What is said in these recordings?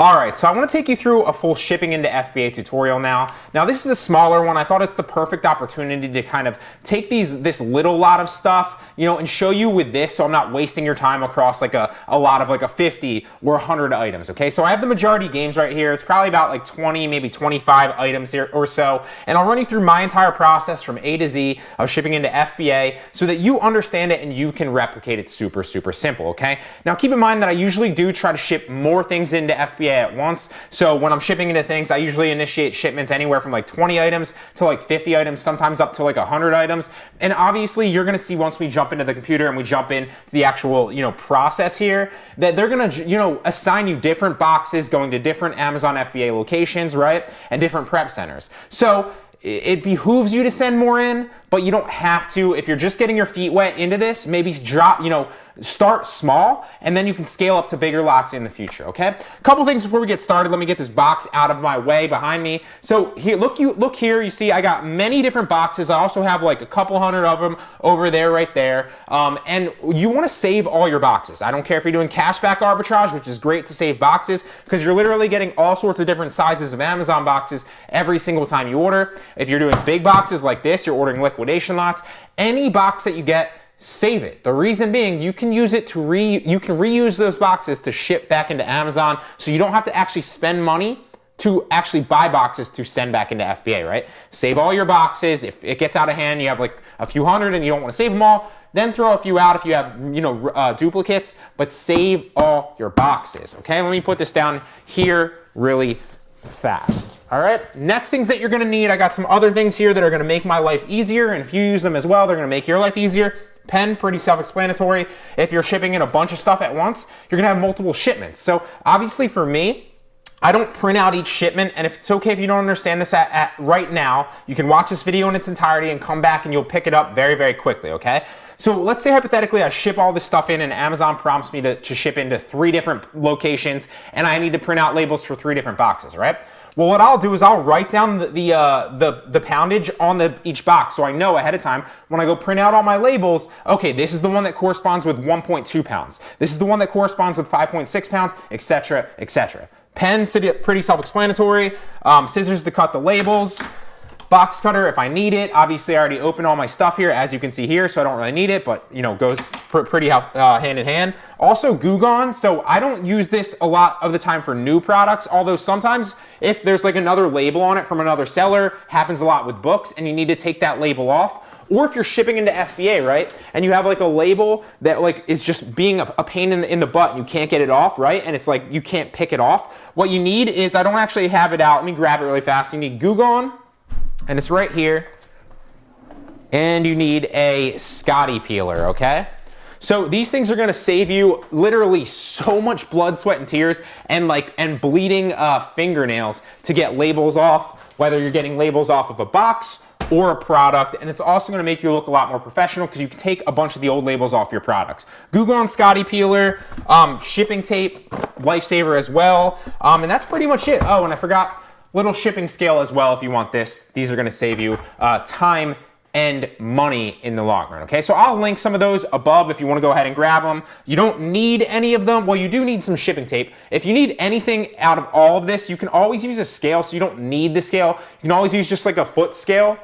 All right, so I want to take you through a full shipping into FBA tutorial now. Now this is a smaller one. I thought it's the perfect opportunity to kind of take this little lot of stuff, and show you with this so I'm not wasting your time across like a lot of like a 50 or 100 items, okay? So I have the majority games right here. It's probably about like 20, maybe 25 items here or so, and I'll run you through my entire process from A to Z of shipping into FBA so that you understand it and you can replicate it super simple, okay? Now keep in mind that I usually do try to ship more things into FBA at once. So when I'm shipping into things, I usually initiate shipments anywhere from like 20 items to like 50 items, sometimes up to like 100 items. And obviously you're gonna see once we jump into the computer and we jump into the actual, process here, that they're gonna, assign you different boxes going to different Amazon FBA locations, right? And different prep centers. So it behooves you to send more in, but you don't have to. If you're just getting your feet wet into this, maybe start small, and then you can scale up to bigger lots in the future, okay? A couple things before we get started. Let me get this box out of my way behind me. So here, look here, you see I got many different boxes. I also have like a couple hundred of them over there, right there. And you wanna save all your boxes. I don't care if you're doing cashback arbitrage, which is great to save boxes, because you're literally getting all sorts of different sizes of Amazon boxes every single time you order. If you're doing big boxes like this, you're ordering liquidation lots, any box that you get, save it. The reason being, you can use it to reuse those boxes to ship back into Amazon, so you don't have to actually spend money to actually buy boxes to send back into FBA, right? Save all your boxes. If it gets out of hand, you have like a few hundred and you don't want to save them all, then throw a few out if you have, duplicates, but save all your boxes, okay? Let me put this down here really fast. All right, next things that you're gonna need, I got some other things here that are gonna make my life easier, and if you use them as well, they're gonna make your life easier. Pen, pretty self-explanatory. If you're shipping in a bunch of stuff at once, you're gonna have multiple shipments. So obviously for me, I don't print out each shipment, and if it's okay if you don't understand this at right now, you can watch this video in its entirety and come back and you'll pick it up very quickly, okay? So let's say hypothetically I ship all this stuff in and Amazon prompts me to ship into 3 different locations and I need to print out labels for 3 different boxes, right? Well, what I'll do is I'll write down the poundage on each box, so I know ahead of time when I go print out all my labels, okay, this is the one that corresponds with 1.2 pounds. This is the one that corresponds with 5.6 pounds, etc., etc. Pen, pretty self-explanatory. Scissors to cut the labels. Box cutter if I need it. Obviously I already opened all my stuff here, as you can see here, so I don't really need it, but goes pretty hand in hand. Also Glue Gun, so I don't use this a lot of the time for new products, although sometimes if there's like another label on it from another seller, happens a lot with books, and you need to take that label off. Or if you're shipping into FBA, right, and you have like a label that like is just being a pain in the butt, and you can't get it off, right, and it's like you can't pick it off. What you need is, I don't actually have it out, let me grab it really fast. You need Glue Gun, and it's right here, and you need a Scotty peeler, okay? So these things are gonna save you literally so much blood, sweat, and tears, and bleeding fingernails to get labels off, whether you're getting labels off of a box or a product, and it's also gonna make you look a lot more professional because you can take a bunch of the old labels off your products. Glue Gun, Scotty peeler, shipping tape, lifesaver as well, and that's pretty much it. Oh, and I forgot, little shipping scale as well if you want this. These are gonna save you time and money in the long run, okay? So I'll link some of those above if you wanna go ahead and grab them. You don't need any of them. Well, you do need some shipping tape. If you need anything out of all of this, you can always use a scale, so you don't need the scale. You can always use just like a foot scale.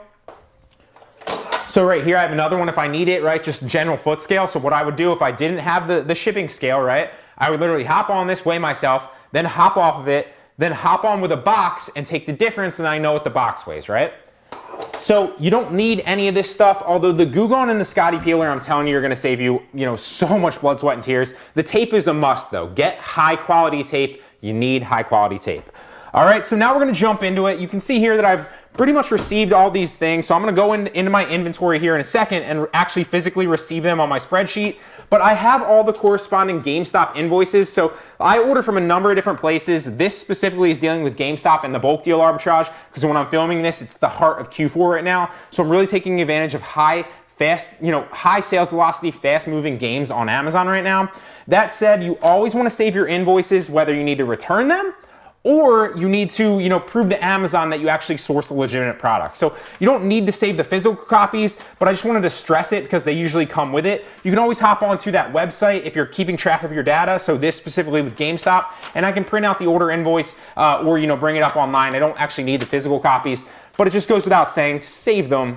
So right here, I have another one if I need it, right? Just general foot scale. So what I would do if I didn't have the shipping scale, right? I would literally hop on this, weigh myself, then hop off of it, then hop on with a box and take the difference, and I know what the box weighs, right? So you don't need any of this stuff, although the Glue Gun and the Scotty peeler, I'm telling you, are gonna save you, so much blood, sweat, and tears. The tape is a must though. Get high quality tape. You need high quality tape. All right, so now we're gonna jump into it. You can see here that I've pretty much received all these things, so I'm gonna go into my inventory here in a second and actually physically receive them on my spreadsheet. But I have all the corresponding GameStop invoices, so I order from a number of different places. This specifically is dealing with GameStop and the bulk deal arbitrage, because when I'm filming this, it's the heart of Q4 right now. So I'm really taking advantage of high sales velocity, fast moving games on Amazon right now. That said, you always wanna save your invoices, whether you need to return them or you need to, prove to Amazon that you actually source a legitimate product. So you don't need to save the physical copies, but I just wanted to stress it because they usually come with it. You can always hop onto that website if you're keeping track of your data. So this specifically with GameStop, and I can print out the order invoice or, bring it up online. I don't actually need the physical copies, but it just goes without saying, save them,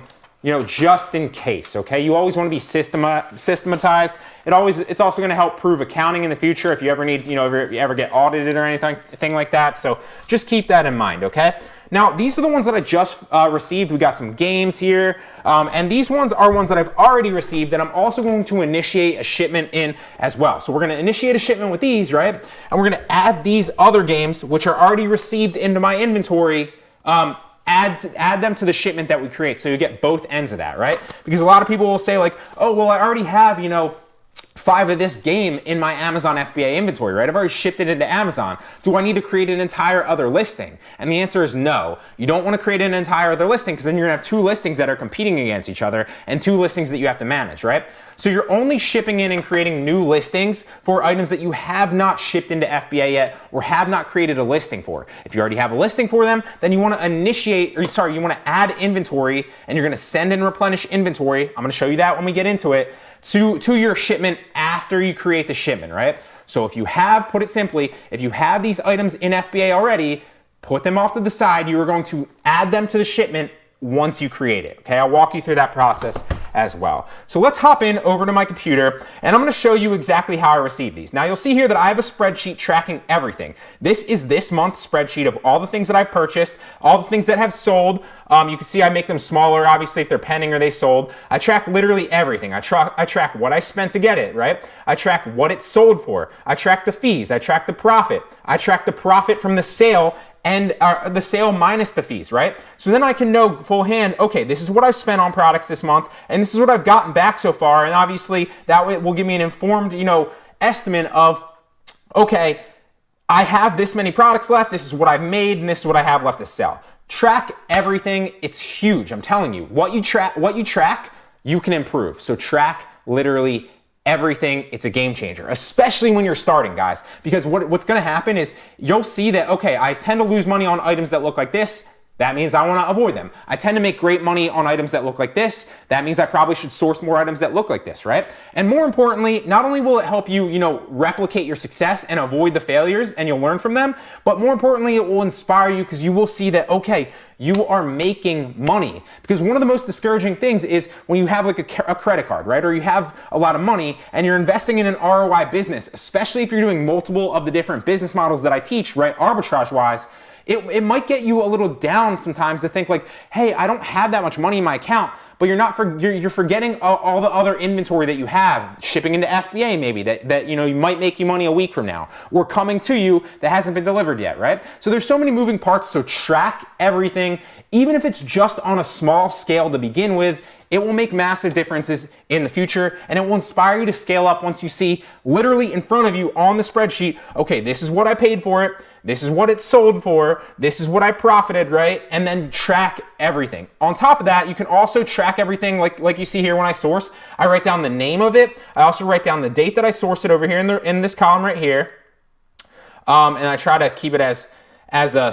just in case, okay? You always want to be systematized. It's also going to help prove accounting in the future if you ever need, if you ever get audited or anything like that. So just keep that in mind, okay? Now, these are the ones that I just received. We got some games here, and these ones are ones that I've already received that I'm also going to initiate a shipment in as well. So we're going to initiate a shipment with these, right? And we're going to add these other games, which are already received into my inventory, add them to the shipment that we create, so you get both ends of that, right? Because a lot of people will say like, oh, well, I already have, 5 of this game in my Amazon FBA inventory, right? I've already shipped it into Amazon. Do I need to create an entire other listing? And the answer is no. You don't want to create an entire other listing because then you're gonna have 2 listings that are competing against each other and 2 listings that you have to manage, right? So you're only shipping in and creating new listings for items that you have not shipped into FBA yet or have not created a listing for. If you already have a listing for them, then you want to you want to add inventory, and you're going to send and replenish inventory. I'm going to show you that when we get into it, to your shipment after you create the shipment, right? So if you have, put it simply, if you have these items in FBA already, put them off to the side. You are going to add them to the shipment once you create it, okay? I'll walk you through that process as well. So let's hop in over to my computer, and I'm going to show you exactly how I receive these. Now you'll see here that I have a spreadsheet tracking everything. This is this month's spreadsheet of all the things that I've purchased, all the things that have sold. You can see I make them smaller, obviously, if they're pending or they sold. I track literally everything. I track what I spent to get it, right? I track what it sold for. I track the fees. I track the profit. I track the profit from the sale and the sale minus the fees, right? So then I can know full hand, okay, this is what I've spent on products this month, and this is what I've gotten back so far, and obviously that will give me an informed, estimate of, okay, I have this many products left, this is what I've made, and this is what I have left to sell. Track everything. It's huge. I'm telling you, what you track, you can improve. So track literally everything. It's a game changer, especially when you're starting, guys, because what's going to happen is you'll see that, okay, I tend to lose money on items that look like this. That means I want to avoid them. I tend to make great money on items that look like this. That means I probably should source more items that look like this, right? And more importantly, not only will it help you, replicate your success and avoid the failures, and you'll learn from them, but more importantly, it will inspire you because you will see that, okay, you are making money. Because one of the most discouraging things is when you have like a credit card, right? Or you have a lot of money and you're investing in an ROI business, especially if you're doing multiple of the different business models that I teach, right? Arbitrage-wise, it might get you a little down sometimes to think like, hey, I don't have that much money in my account, but you're forgetting all the other inventory that you have, shipping into FBA maybe, that might make you money a week from now, or coming to you that hasn't been delivered yet, right? So there's so many moving parts, so track everything, even if it's just on a small scale to begin with. It will make massive differences in the future, and it will inspire you to scale up once you see literally in front of you on the spreadsheet, okay, this is what I paid for it, this is what it sold for, this is what I profited, right? And then track everything. On top of that, you can also track everything like you see here when I source. I write down the name of it. I also write down the date that I sourced it over here in this column right here. And I try to keep it as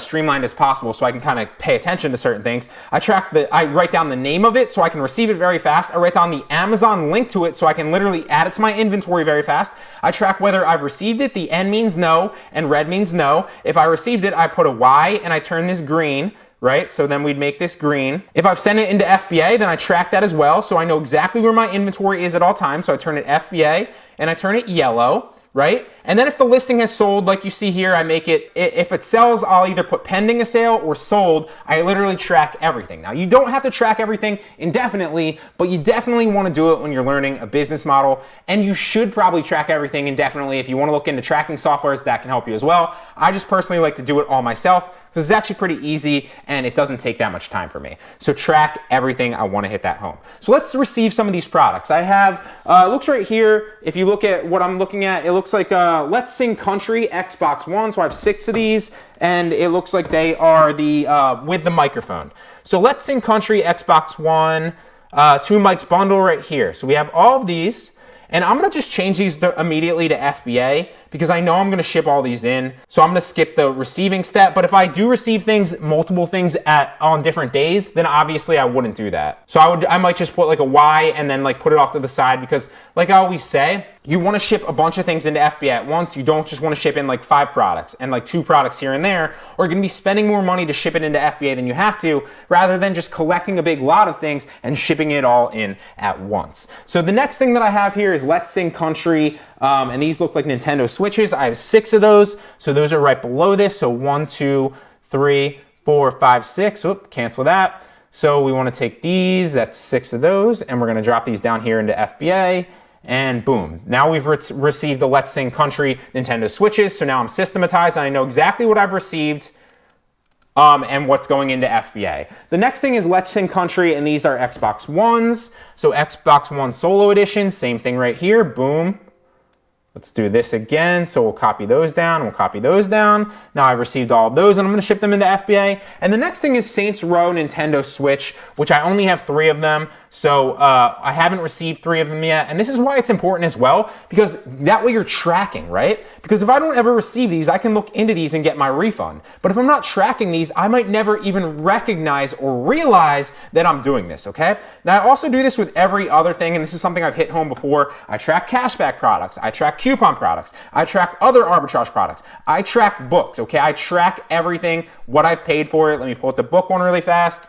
streamlined as possible so I can kind of pay attention to certain things. I write down the name of it so I can receive it very fast. I write down the Amazon link to it so I can literally add it to my inventory very fast. I track whether I've received it. The N means no and red means no. If I received it, I put a Y and I turn this green, right? So then we'd make this green. If I've sent it into FBA, then I track that as well. So I know exactly where my inventory is at all times. So I turn it FBA and I turn it yellow, right? And then if the listing has sold, like you see here, I make it, if it sells, I'll either put pending a sale or sold. I literally track everything. Now, you don't have to track everything indefinitely, but you definitely want to do it when you're learning a business model, and you should probably track everything indefinitely. If you want to look into tracking softwares, that can help you as well. I just personally like to do it all myself because it's actually pretty easy and it doesn't take that much time for me. So track everything. I want to hit that home. So let's receive some of these products. I have, it looks right here, if you look at what I'm looking at, it looks like Let's Sing Country Xbox One. So I have 6 of these, and it looks like they are the with the microphone. So Let's Sing Country Xbox One, 2 mics bundle right here. So we have all of these, and I'm gonna just change these immediately to FBA because I know I'm going to ship all these in. So I'm going to skip the receiving step. But if I do receive things, multiple things on different days, then obviously I wouldn't do that. So I might just put like a Y and then like put it off to the side, because like I always say, you want to ship a bunch of things into FBA at once. You don't just want to ship in like 5 products and like 2 products here and there, or you're going to be spending more money to ship it into FBA than you have to, rather than just collecting a big lot of things and shipping it all in at once. So the next thing that I have here is Let's Sing Country, and these look like Nintendo Switches. I have 6 of those, so those are right below this. So 1, 2, 3, 4, 5, 6. Oop, cancel that. So we want to take these, that's 6 of those, and we're going to drop these down here into FBA. And boom, now we've received the Let's Sing Country Nintendo Switches. So now I'm systematized and I know exactly what I've received and what's going into FBA. The next thing is Let's Sing Country, and these are Xbox Ones. So Xbox One Solo Edition, same thing right here, boom. Let's do this again. So we'll copy those down, we'll copy those down. Now I've received all of those and I'm gonna ship them into FBA. And the next thing is Saints Row Nintendo Switch, which I only have 3 of them. So I haven't received 3 of them yet. And this is why it's important as well, because that way you're tracking, right? Because if I don't ever receive these, I can look into these and get my refund. But if I'm not tracking these, I might never even recognize or realize that I'm doing this, okay? Now I also do this with every other thing, and this is something I've hit home before. I track cashback products, I track coupon products, I track other arbitrage products, I track books, okay? I track everything, what I've paid for it. Let me pull up the book one really fast.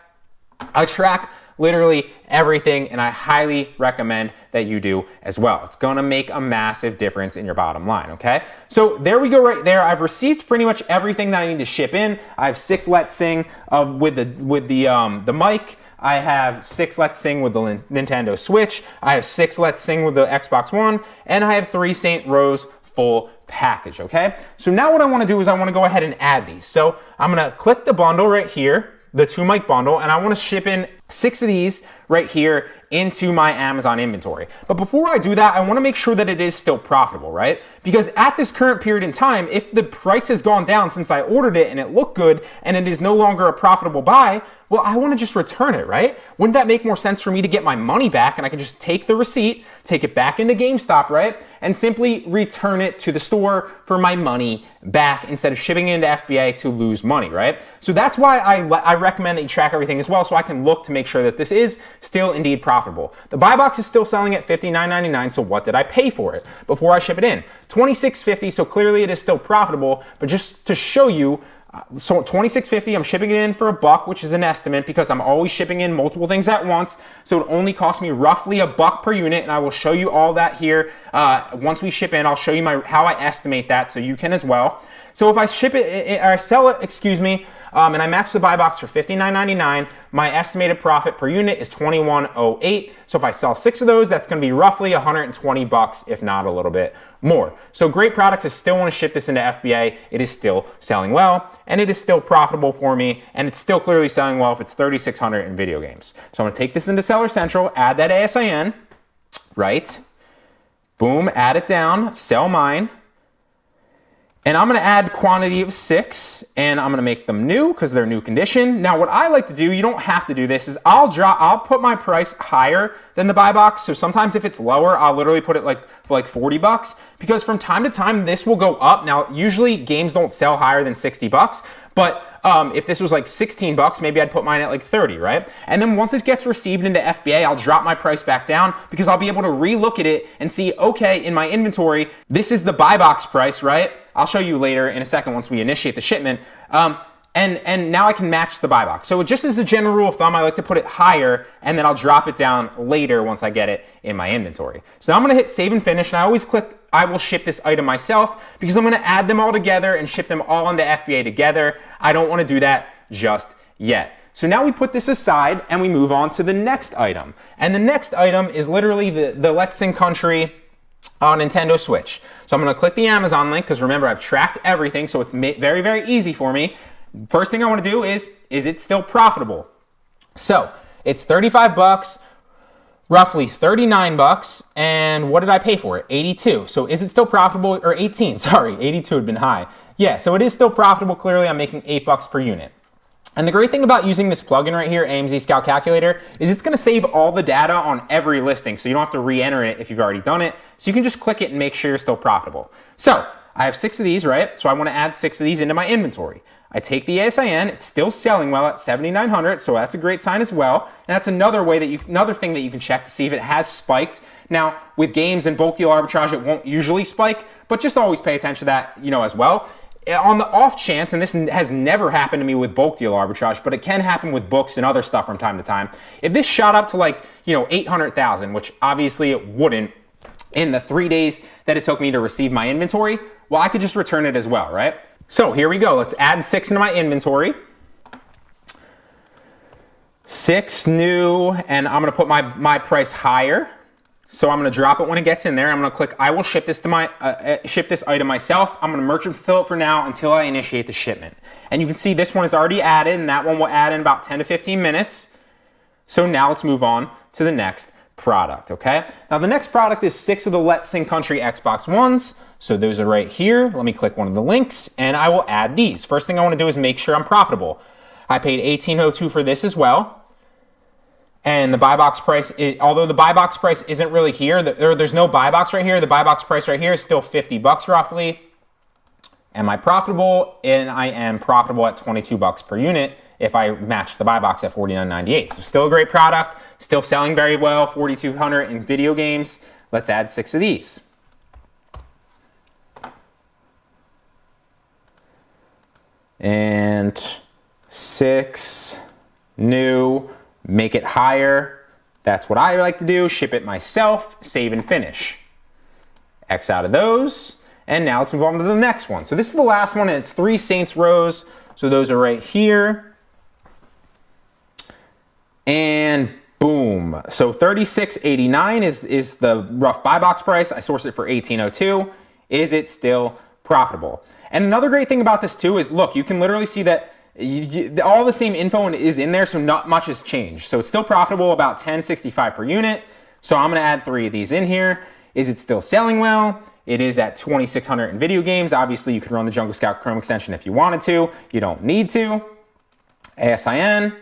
I track literally everything, and I highly recommend that you do as well. It's gonna make a massive difference in your bottom line, okay? So there we go right there. I've received pretty much everything that I need to ship in. I have 6 Let's Sing with the mic. I have 6 Let's Sing with the Nintendo Switch. I have 6 Let's Sing with the Xbox One, and I have 3 Saint Row's full package, okay? So now what I wanna do is I wanna go ahead and add these. So I'm gonna click the bundle right here, the 2 mic bundle, and I wanna ship in 6 of these right here into my Amazon inventory. But before I do that, I wanna make sure that it is still profitable, right? Because at this current period in time, if the price has gone down since I ordered it and it looked good and it is no longer a profitable buy, well, I wanna just return it, right? Wouldn't that make more sense for me to get my money back and I can just take the receipt, take it back into GameStop, right? And simply return it to the store for my money back instead of shipping it into FBA to lose money, right? So that's why I recommend that you track everything as well, so I can look to make sure that this is still indeed profitable. The buy box is still selling at $59.99, so what did I pay for it before I ship it in? $26.50, so clearly it is still profitable, but just to show you, so $26.50, I'm shipping it in for $1, which is an estimate because I'm always shipping in multiple things at once. So it only costs me roughly $1 per unit, and I will show you all that here. Once we ship in, I'll show you how I estimate that so you can as well. So if I ship it, or sell it, excuse me, and I match the buy box for $59.99, my estimated profit per unit is $21.08. So if I sell 6 of those, that's gonna be roughly $120, if not a little bit more. So great products. I still wanna ship this into FBA. It is still selling well, and it is still profitable for me, and it's still clearly selling well if it's 3,600 in video games. So I'm gonna take this into Seller Central, add that ASIN, right? Boom, add it down, sell mine. And I'm gonna add quantity of 6, and I'm gonna make them new because they're new condition. Now what I like to do, you don't have to do this, is I'll put my price higher than the buy box. So sometimes if it's lower, I'll literally put it for like $40, because from time to time this will go up. Now usually games don't sell higher than $60, but if this was like $16, maybe I'd put mine at like 30, right? And then once it gets received into FBA, I'll drop my price back down because I'll be able to relook at it and see, okay, in my inventory, this is the buy box price, right? I'll show you later in a second once we initiate the shipment. And now I can match the buy box. So just as a general rule of thumb, I like to put it higher, and then I'll drop it down later once I get it in my inventory. So now I'm gonna hit save and finish, and I always click I will ship this item myself because I'm gonna add them all together and ship them all into FBA together. I don't wanna do that just yet. So now we put this aside and we move on to the next item. And the next item is literally the Let's Sing Country Nintendo Switch. So I'm gonna click the Amazon link because remember, I've tracked everything, so it's very, very easy for me. First thing I wanna do is it still profitable? So it's $35, roughly $39, and what did I pay for it? 82. So is it still profitable, or 18, sorry, 82 had been high. Yeah, so it is still profitable. Clearly I'm making $8 per unit. And the great thing about using this plugin right here, AMZ Scout Calculator, is it's gonna save all the data on every listing, so you don't have to re-enter it if you've already done it. So you can just click it and make sure you're still profitable. So I have 6 of these, right? So I want to add 6 of these into my inventory. I take the ASIN, it's still selling well at 7,900, so that's a great sign as well. And that's another way that another thing that you can check to see if it has spiked. Now, with games and bulk deal arbitrage, it won't usually spike, but just always pay attention to that, as well. On the off chance, and this has never happened to me with bulk deal arbitrage, but it can happen with books and other stuff from time to time. If this shot up to 800,000, which obviously it wouldn't in the 3 days that it took me to receive my inventory, well, I could just return it as well, right? So here we go. Let's add 6 into my inventory. 6 new, and I'm gonna put my price higher. So I'm gonna drop it when it gets in there. I'm gonna click, I will ship this to ship this item myself. I'm gonna merchant fulfill it for now until I initiate the shipment. And you can see this one is already added, and that one will add in about 10 to 15 minutes. So now let's move on to the next product, okay? Now the next product is 6 of the Let's Sing Country Xbox Ones. So those are right here. Let me click one of the links and I will add these. First thing I wanna do is make sure I'm profitable. I paid $18.02 for this as well. And the buy box price, although the buy box price isn't really here, there's no buy box right here, the buy box price right here is still 50 bucks roughly. Am I profitable? And I am profitable at 22 bucks per unit if I match the buy box at $49.98. So still a great product, still selling very well, 4,200 in video games. Let's add 6 of these. And 6 new, make it higher. That's what I like to do. Ship it myself, save and finish. X out of those. And now let's move on to the next one. So this is the last one, and it's 3 Saints rows. So those are right here. And boom. So $36.89 is the rough buy box price. I sourced it for $18.02. Is it still profitable? And another great thing about this too is, look, you can literally see that all the same info is in there, so not much has changed. So it's still profitable, about $10.65 per unit. So I'm gonna add 3 of these in here. Is it still selling well? It is at 2,600 in video games. Obviously, you could run the Jungle Scout Chrome extension if you wanted to. You don't need to. ASIN,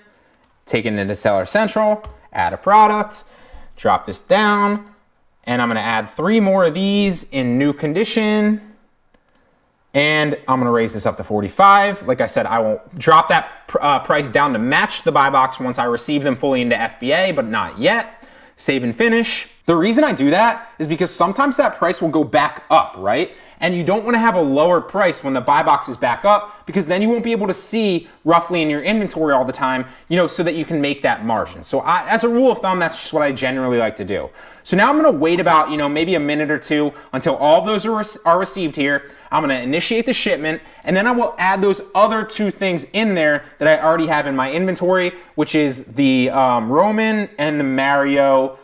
take it into Seller Central, add a product, drop this down, and I'm gonna add 3 more of these in new condition. And I'm gonna raise this up to 45. Like I said, I won't drop that price down to match the buy box once I receive them fully into FBA, but not yet. Save and finish. The reason I do that is because sometimes that price will go back up, right? And you don't wanna have a lower price when the buy box is back up, because then you won't be able to see roughly in your inventory all the time, so that you can make that margin. So as a rule of thumb, that's just what I generally like to do. So now I'm gonna wait about, maybe a minute or two until all those are received here. I'm gonna initiate the shipment, and then I will add those other 2 things in there that I already have in my inventory, which is the Roman and the Mario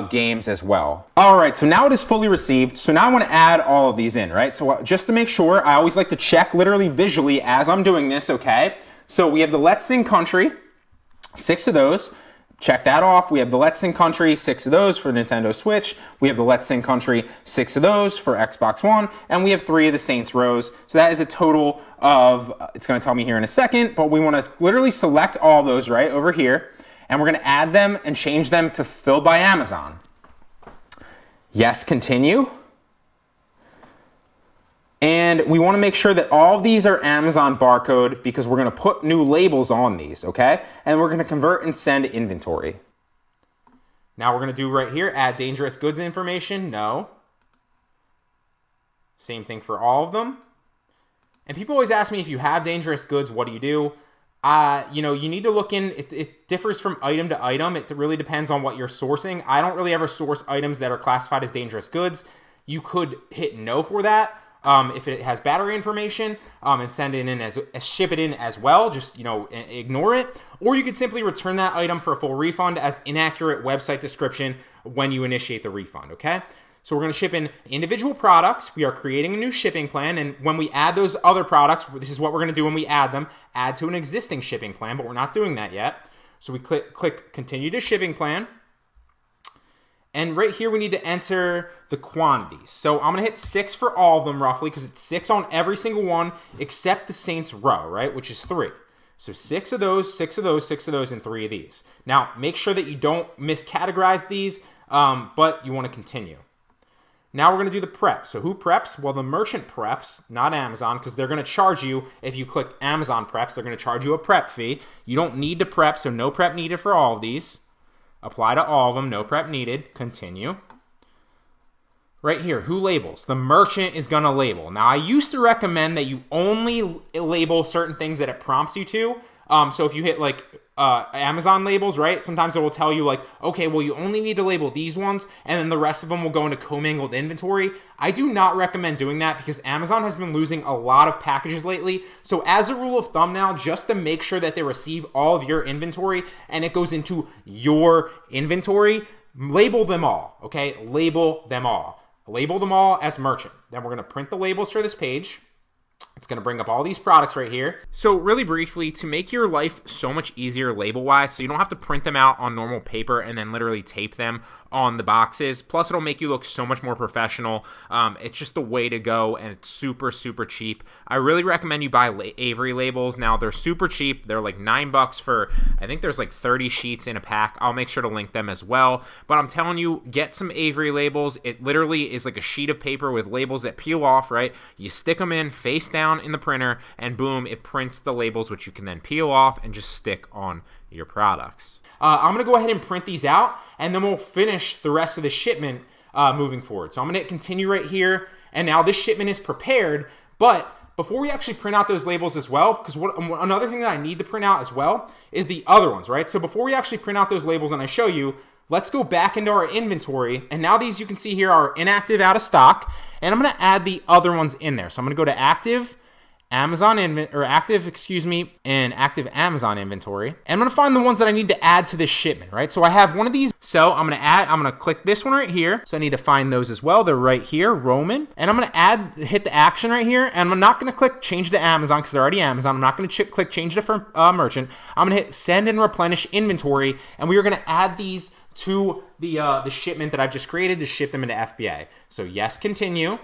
games as well. All right, so now it is fully received. So now I want to add all of these in, right? So just to make sure, I always like to check literally visually as I'm doing this, okay? So we have the Let's Sing Country, 6 of those. Check that off. We have the Let's Sing Country, 6 of those for Nintendo Switch. We have the Let's Sing Country, 6 of those for Xbox One. And we have 3 of the Saints rows. So that is a total of, it's going to tell me here in a second, but we want to literally select all those right over here. And we're going to add them and change them to Filled by Amazon. Yes, continue. And we want to make sure that all of these are Amazon barcode, because we're going to put new labels on these, okay? And we're going to convert and send inventory. Now we're going to do right here, add dangerous goods information. No. Same thing for all of them. And people always ask me, if you have dangerous goods, what do you do? You need to look in, it differs from item to item. It really depends on what you're sourcing. I don't really ever source items that are classified as dangerous goods. You could hit no for that if it has battery information, and send it in as ship it in as well. Just, ignore it. Or you could simply return that item for a full refund as inaccurate website description when you initiate the refund, okay? So we're going to ship in individual products. We are creating a new shipping plan. And when we add those other products, this is what we're going to do when we add them, add to an existing shipping plan, but we're not doing that yet. So we click continue to shipping plan. And right here, we need to enter the quantities. So I'm going to hit 6 for all of them roughly, because it's 6 on every single one except the Saints row, right? Which is 3. So 6 of those, 6 of those, 6 of those, and 3 of these. Now, make sure that you don't miscategorize these, but you want to continue. Now we're going to do the prep. So who preps? Well, the merchant preps, not Amazon, because they're going to charge you, if you click Amazon preps, they're going to charge you a prep fee. You don't need to prep, so no prep needed for all of these. Apply to all of them, no prep needed. Continue. Right here, who labels? The merchant is going to label. Now, I used to recommend that you only label certain things that it prompts you to. So if you hit like Amazon labels, right? Sometimes it will tell you like, okay, well, you only need to label these ones, and then the rest of them will go into commingled inventory. I do not recommend doing that because Amazon has been losing a lot of packages lately. So as a rule of thumb now, just to make sure that they receive all of your inventory and it goes into your inventory, label them all, okay? Label them all. Label them all as merchant. Then we're going to print the labels for this page. It's going to bring up all these products right here. So really briefly, to make your life so much easier label-wise, so you don't have to print them out on normal paper and then literally tape them on the boxes. Plus, it'll make you look so much more professional. It's just the way to go, and it's super, super cheap. I really recommend you buy Avery labels. Now, they're super cheap. They're like $9 for, I think there's like 30 sheets in a pack. I'll make sure to link them as well. But I'm telling you, get some Avery labels. It literally is like a sheet of paper with labels that peel off, right? You stick them in face down in the printer, and boom, it prints the labels, which you can then peel off and just stick on your products. I'm going to go ahead and print these out, and then we'll finish the rest of the shipment moving forward. So I'm going to continue right here, and now this shipment is prepared, but before we actually print out those labels as well, because another thing that I need to print out as well is the other ones, right? So before we actually print out those labels and I show you, let's go back into our inventory, and now these you can see here are inactive, out of stock, and I'm going to add the other ones in there. So I'm going to go to active Amazon and active Amazon inventory. And I'm going to find the ones that I need to add to this shipment, right? So I have one of these. So I'm going to click this one right here. So I need to find those as well. They're right here, Roman. And I'm going to hit the action right here. And I'm not going to click change to Amazon because they're already Amazon. I'm not going to click change to merchant. I'm going to hit send and replenish inventory. And we are going to add these to the shipment that I've just created to ship them into FBA. So yes, continue.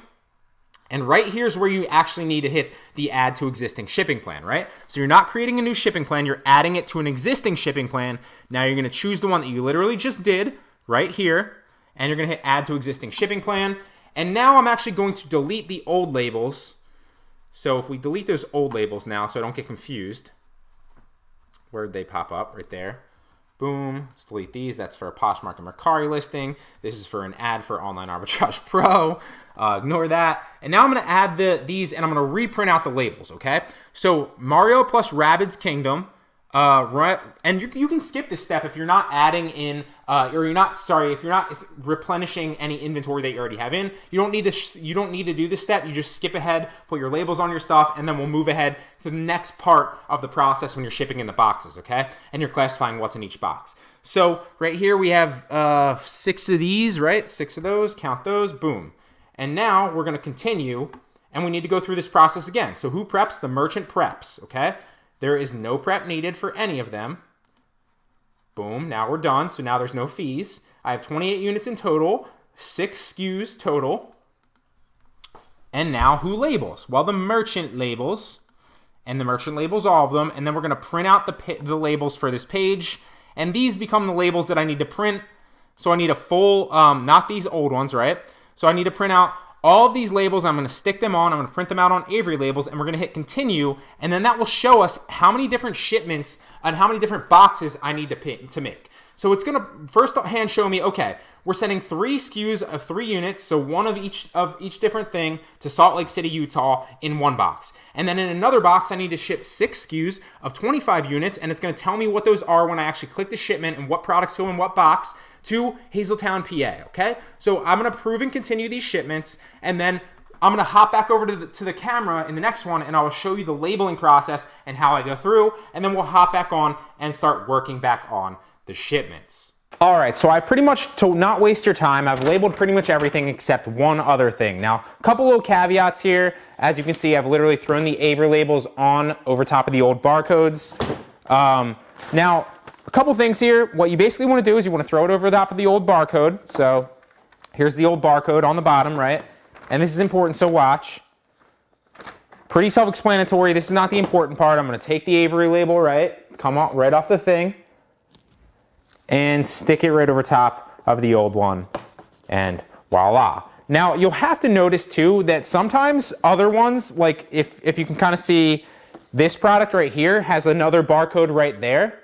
And right here is where you actually need to hit the add to existing shipping plan, right? So you're not creating a new shipping plan, you're adding it to an existing shipping plan. Now you're gonna choose the one that you literally just did right here, and you're gonna hit add to existing shipping plan. And now I'm actually going to delete the old labels. So if we delete those old labels now, so I don't get confused, where'd they pop up? Right there. Boom, let's delete these. That's for a Poshmark and Mercari listing. This is for an ad for Online Arbitrage Pro. Ignore that. And now I'm going to add these, and I'm going to reprint out the labels, okay? So Mario plus Rabbids Kingdom, and you can skip this step if you're not adding in, if you're not replenishing any inventory that you already have in. You don't need to do this step. You just skip ahead, put your labels on your stuff, and then we'll move ahead to the next part of the process when you're shipping in the boxes, okay? And you're classifying what's in each box. So right here we have 6 of these, right? 6 of those, count those, boom. And now we're going to continue, and we need to go through this process again. So who preps? The merchant preps, okay? There is no prep needed for any of them. Boom, now we're done. So now there's no fees. I have 28 units in total, 6 SKUs total. And now who labels? Well, the merchant labels, and the merchant labels all of them. And then we're going to print out the labels for this page. And these become the labels that I need to print. So I need a full, not these old ones, right? So I need to print out all of these labels. I'm going to stick them on. I'm going to print them out on Avery labels, and we're going to hit continue. And then that will show us how many different shipments and how many different boxes I need to make. So it's going to first hand show me, okay, we're sending 3 SKUs of 3 units, so one of each different thing to Salt Lake City, Utah in one box. And then in another box, I need to ship 6 SKUs of 25 units, and it's going to tell me what those are when I actually click the shipment and what products go in what box to Hazeltown, PA, okay? So I'm going to approve and continue these shipments, and then I'm going to hop back over to the camera in the next one, and I will show you the labeling process and how I go through, and then we'll hop back on and start working back on the shipments. All right, so I've pretty much, to not waste your time, I've labeled pretty much everything except one other thing. Now, a couple little caveats here. As you can see, I've literally thrown the Avery labels on over top of the old barcodes. Now, a couple things here. What you basically want to do is you want to throw it over the top of the old barcode. So here's the old barcode on the bottom, right? And this is important, so watch. Pretty self-explanatory. This is not the important part. I'm going to take the Avery label, right? Come on, right off the thing. And stick it right over top of the old one. And voila. Now, you'll have to notice too that sometimes other ones, like if you can kind of see this product right here has another barcode right there.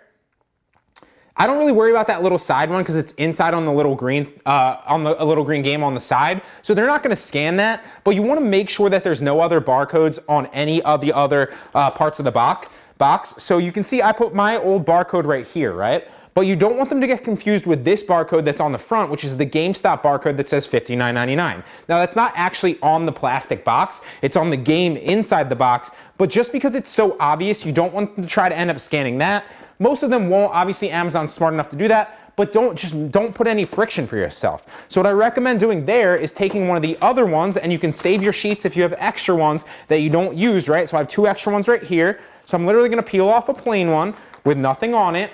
I don't really worry about that little side one because it's inside on the little green a little green game on the side. So they're not going to scan that, but you want to make sure that there's no other barcodes on any of the other parts of the box. So you can see I put my old barcode right here, right? But you don't want them to get confused with this barcode that's on the front, which is the GameStop barcode that says $59.99. Now that's not actually on the plastic box, it's on the game inside the box, but just because it's so obvious, you don't want them to try to end up scanning that. Most of them won't, obviously Amazon's smart enough to do that, but don't put any friction for yourself. So what I recommend doing there is taking one of the other ones, and you can save your sheets if you have extra ones that you don't use, right? So I have 2 extra ones right here. So I'm literally gonna peel off a plain one with nothing on it.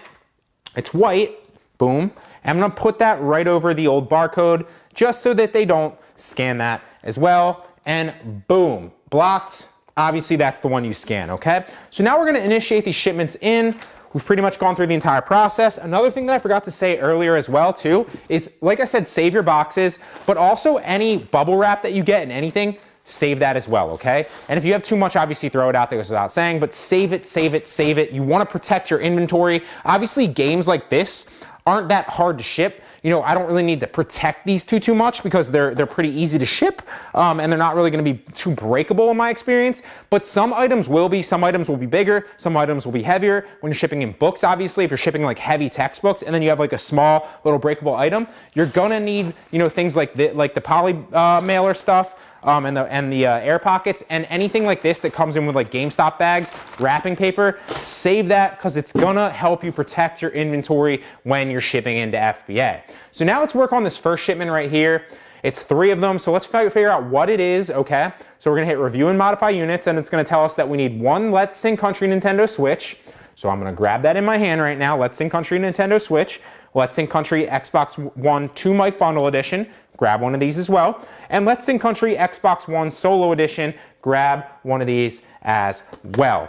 It's white, boom. I'm gonna put that right over the old barcode just so that they don't scan that as well. And boom, blocked. Obviously that's the one you scan, okay? So now we're gonna initiate these shipments in. We've pretty much gone through the entire process. Another thing that I forgot to say earlier as well too is, like I said, save your boxes, but also any bubble wrap that you get in anything, save that as well, okay? And if you have too much, obviously throw it out there, goes without saying, but save it, save it, save it. You wanna protect your inventory. Obviously games like this aren't that hard to ship. You know, I don't really need to protect these too much because they're pretty easy to ship, and they're not really gonna be too breakable in my experience, but some items will be bigger, some items will be heavier. When you're shipping in books, obviously, if you're shipping like heavy textbooks and then you have like a small little breakable item, you're gonna need, you know, things like the poly mailer stuff, and the air pockets, and anything like this that comes in with like GameStop bags, wrapping paper, save that because it's gonna help you protect your inventory when you're shipping into FBA. So now let's work on this first shipment right here. It's 3 of them, so let's figure out what it is, okay? So we're gonna hit review and modify units, and it's gonna tell us that we need 1 Let's Sing Country Nintendo Switch. So I'm gonna grab that in my hand right now, Let's Sing Country Nintendo Switch, Let's Sing Country Xbox One 2 Mic Bundle Edition, grab one of these as well. And Let's Sing Country Xbox One Solo Edition, grab one of these as well.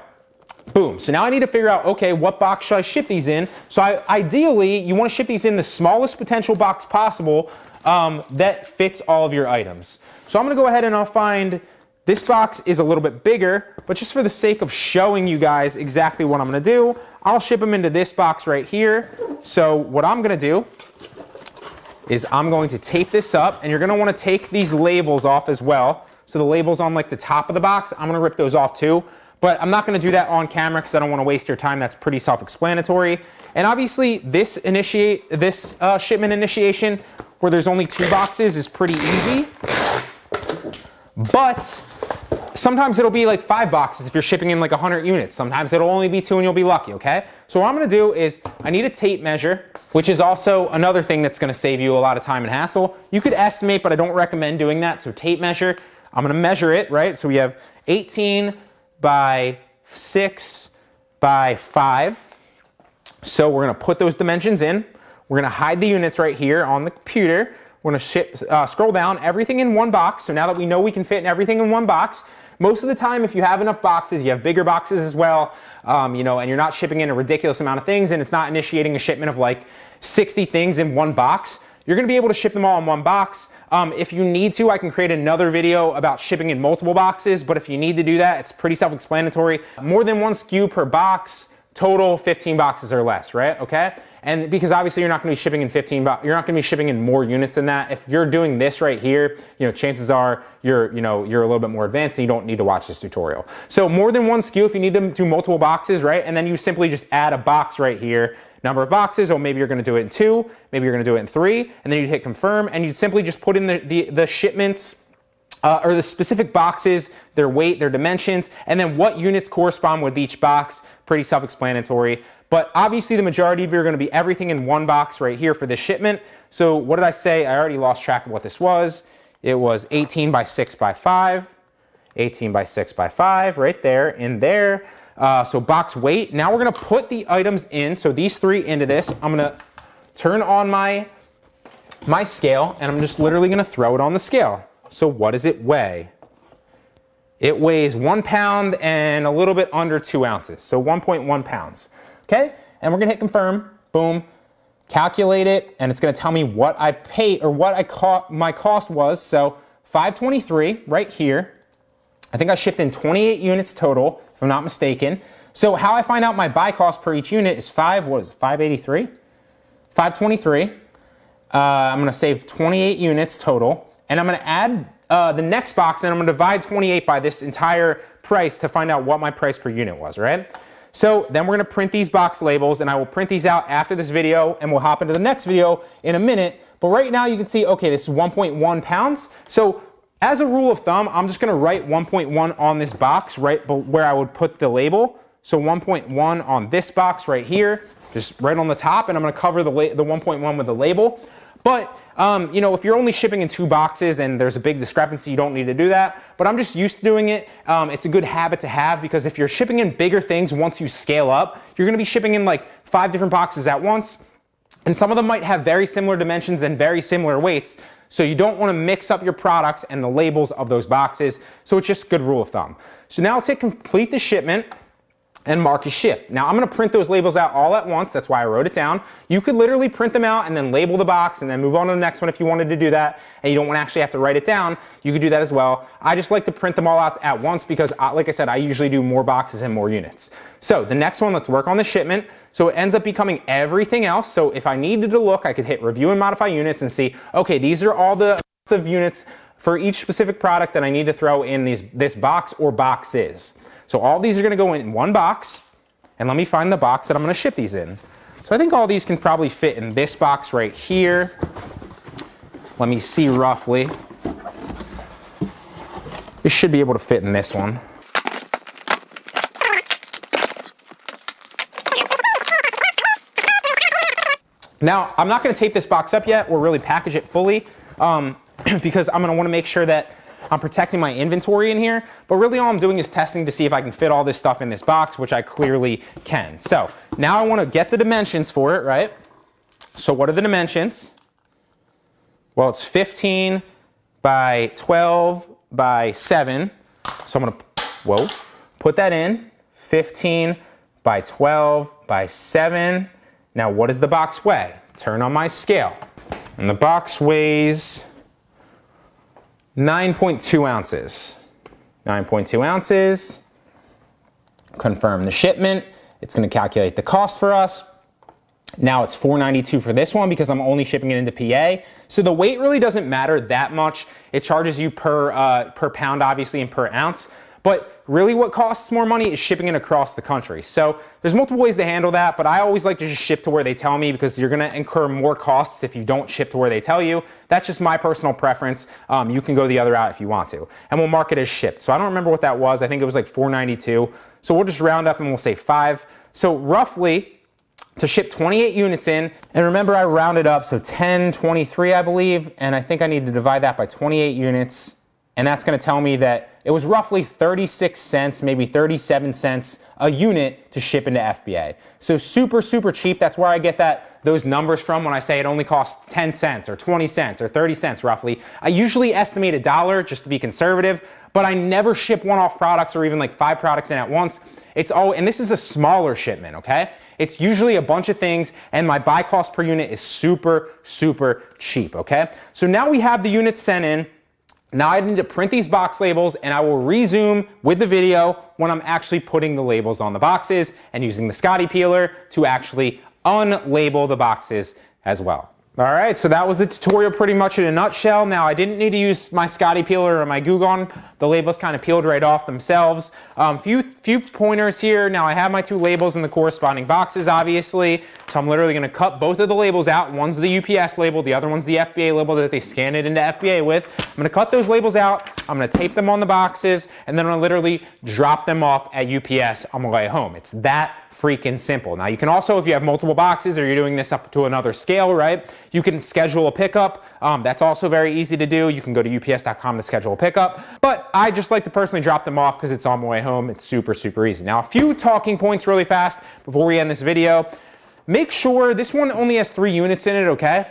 Boom. So now I need to figure out, okay, what box should I ship these in? So ideally, you want to ship these in the smallest potential box possible that fits all of your items. So I'm going to go ahead and I'll find, this box is a little bit bigger, but just for the sake of showing you guys exactly what I'm going to do, I'll ship them into this box right here. So what I'm going to do is I'm going to tape this up, and you're going to want to take these labels off as well. So the labels on like the top of the box, I'm going to rip those off too, but I'm not going to do that on camera because I don't want to waste your time. That's pretty self-explanatory. And obviously this shipment initiation where there's only 2 boxes is pretty easy, but sometimes it'll be like 5 boxes if you're shipping in like 100 units. Sometimes it'll only be 2 and you'll be lucky, okay? So what I'm gonna do is I need a tape measure, which is also another thing that's gonna save you a lot of time and hassle. You could estimate, but I don't recommend doing that. So tape measure, I'm gonna measure it, right? So we have 18 by 6 by 5. So we're gonna put those dimensions in. We're gonna hide the units right here on the computer. We're gonna scroll down, everything in 1 box. So now that we know we can fit everything in 1 box, most of the time if you have enough boxes, you have bigger boxes as well, you know, and you're not shipping in a ridiculous amount of things and it's not initiating a shipment of like 60 things in 1 box, you're gonna be able to ship them all in 1 box. If you need to, I can create another video about shipping in multiple boxes, but if you need to do that, it's pretty self-explanatory. More than 1 SKU per box, total 15 boxes or less, right? Okay? And because obviously you're not going to be shipping in you're not going to be shipping in more units than that. If you're doing this right here, you know, chances are you're a little bit more advanced and you don't need to watch this tutorial. So more than 1 SKU if you need to do multiple boxes, right? And then you simply just add a box right here. Number of boxes, or maybe you're going to do it in 2, maybe you're going to do it in 3, and then you hit confirm, and you simply just put in the shipments or the specific boxes, their weight, their dimensions, and then what units correspond with each box. Pretty self-explanatory. But obviously the majority of you are going to be everything in 1 box right here for this shipment. So what did I say? I already lost track of what this was. It was 18 by 6 by 5, 18 by 6 by 5 right there in there. So box weight. Now we're going to put the items in. So these 3 into this. I'm going to turn on my scale, and I'm just literally going to throw it on the scale. So what does it weigh? It weighs 1 pound and a little bit under 2 ounces. So 1.1 pounds. Okay? And we're going to hit confirm. Boom. Calculate it, and it's going to tell me what I paid or what my cost was. So 523 right here. I think I shipped in 28 units total, if I'm not mistaken. So how I find out my buy cost per each unit is 583? 523. I'm gonna save 28 units total, and I'm gonna add the next box, and I'm gonna divide 28 by this entire price to find out what my price per unit was, right? So then we're gonna print these box labels, and I will print these out after this video, and we'll hop into the next video in a minute. But right now you can see, okay, this is 1.1 pounds. So as a rule of thumb, I'm just gonna write 1.1 on this box, right where I would put the label. So 1.1 on this box right here, just right on the top, and I'm gonna cover the 1.1 with the label. But you know, if you're only shipping in 2 boxes and there's a big discrepancy, you don't need to do that. But I'm just used to doing it. It's a good habit to have, because if you're shipping in bigger things, once you scale up, you're gonna be shipping in like 5 different boxes at once. And some of them might have very similar dimensions and very similar weights. So you don't wanna mix up your products and the labels of those boxes. So it's just a good rule of thumb. So now let's hit complete the shipment and mark as shipped. Now I'm gonna print those labels out all at once. That's why I wrote it down. You could literally print them out and then label the box and then move on to the next one if you wanted to do that, and you don't want to actually have to write it down. You could do that as well. I just like to print them all out at once because, like I said, I usually do more boxes and more units. So the next one, let's work on the shipment. So it ends up becoming everything else. So if I needed to look, I could hit review and modify units and see, okay, these are all the of units for each specific product that I need to throw in this box or boxes. So all these are gonna go in one box, and let me find the box that I'm gonna ship these in. So I think all these can probably fit in this box right here. Let me see roughly. This should be able to fit in this one. Now, I'm not gonna tape this box up yet or really package it fully because I'm gonna wanna make sure that I'm protecting my inventory in here, but really all I'm doing is testing to see if I can fit all this stuff in this box, which I clearly can. So now I want to get the dimensions for it, right? So what are the dimensions? Well, it's 15 by 12 by 7. So I'm going to, put that in, 15 by 12 by 7. Now what does the box weigh? Turn on my scale. And the box weighs 9.2 ounces. 9.2 ounces. Confirm the shipment. It's going to calculate the cost for us. Now it's $4.92 for this one because I'm only shipping it into PA. So the weight really doesn't matter that much. It charges you per pound, obviously, and per ounce. But really what costs more money is shipping it across the country. So there's multiple ways to handle that, but I always like to just ship to where they tell me because you're gonna incur more costs if you don't ship to where they tell you. That's just my personal preference. You can go the other route if you want to. And we'll mark it as shipped. So I don't remember what that was. I think it was like $4.92. So we'll just round up and we'll say 5. So roughly, to ship 28 units in, and remember I rounded up, so 1023 I believe, and I think I need to divide that by 28 units. And that's gonna tell me that it was roughly 36 cents, maybe 37 cents a unit to ship into FBA. So super, super cheap. That's where I get those numbers from when I say it only costs 10 cents or 20 cents or 30 cents roughly. I usually estimate $1 just to be conservative, but I never ship one-off products or even like 5 products in at once. And this is a smaller shipment, okay? It's usually a bunch of things, and my buy cost per unit is super, super cheap, okay? So now we have the units sent in. Now I need to print these box labels, and I will resume with the video when I'm actually putting the labels on the boxes and using the Scotty peeler to actually unlabel the boxes as well. All right, so that was the tutorial pretty much in a nutshell. Now I didn't need to use my Scotty peeler or my Goo Gone. The labels kind of peeled right off themselves. Few pointers here. Now I have my 2 labels in the corresponding boxes, obviously. So I'm literally gonna cut both of the labels out. One's the UPS label, the other one's the FBA label that they scan it into FBA with. I'm gonna cut those labels out. I'm gonna tape them on the boxes, and then I'm gonna literally drop them off at UPS on my way home. It's that freaking simple. Now you can also, if you have multiple boxes or you're doing this up to another scale, right, you can schedule a pickup. That's also very easy to do. You can go to ups.com to schedule a pickup, but I just like to personally drop them off because it's on my way home. It's super, super easy. Now a few talking points really fast before we end this video. Make sure this one only has 3 units in it, okay?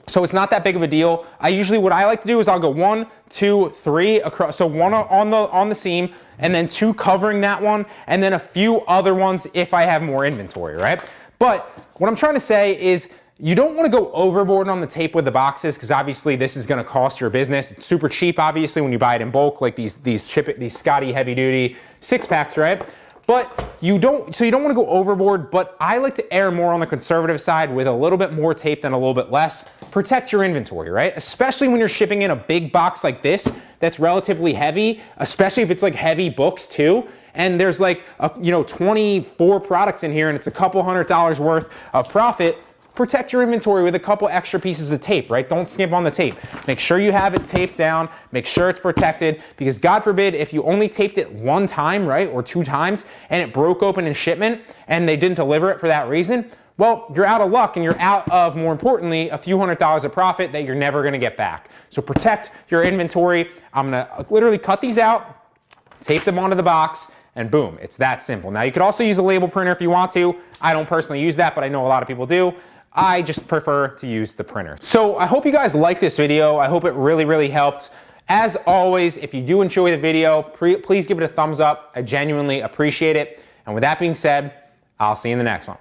So it's not that big of a deal. What I like to do is I'll go 1, 2, 3 across. So 1 on the seam, and then 2 covering that one, and then a few other ones if I have more inventory, right? But what I'm trying to say is You don't want to go overboard on the tape with the boxes because obviously this is going to cost your business. It's super cheap, obviously, when you buy it in bulk, like these Scotty heavy duty 6-packs, right? But you don't want to go overboard, but I like to err more on the conservative side with a little bit more tape than a little bit less. Protect your inventory, right? Especially when you're shipping in a big box like this that's relatively heavy, especially if it's like heavy books too. And there's like, 24 products in here and it's a couple $100 worth of profit. Protect your inventory with a couple extra pieces of tape, right? Don't skimp on the tape. Make sure you have it taped down, make sure it's protected, because God forbid if you only taped it one time, right, or 2 times, and it broke open in shipment and they didn't deliver it for that reason, well, you're out of luck and you're out of, more importantly, a few $100s of profit that you're never gonna get back. So protect your inventory. I'm gonna literally cut these out, tape them onto the box, and boom, it's that simple. Now you could also use a label printer if you want to. I don't personally use that, but I know a lot of people do. I just prefer to use the printer. So I hope you guys like this video. I hope it really helped. As always, if you do enjoy the video, please give it a thumbs up. I genuinely appreciate it. And with that being said, I'll see you in the next one.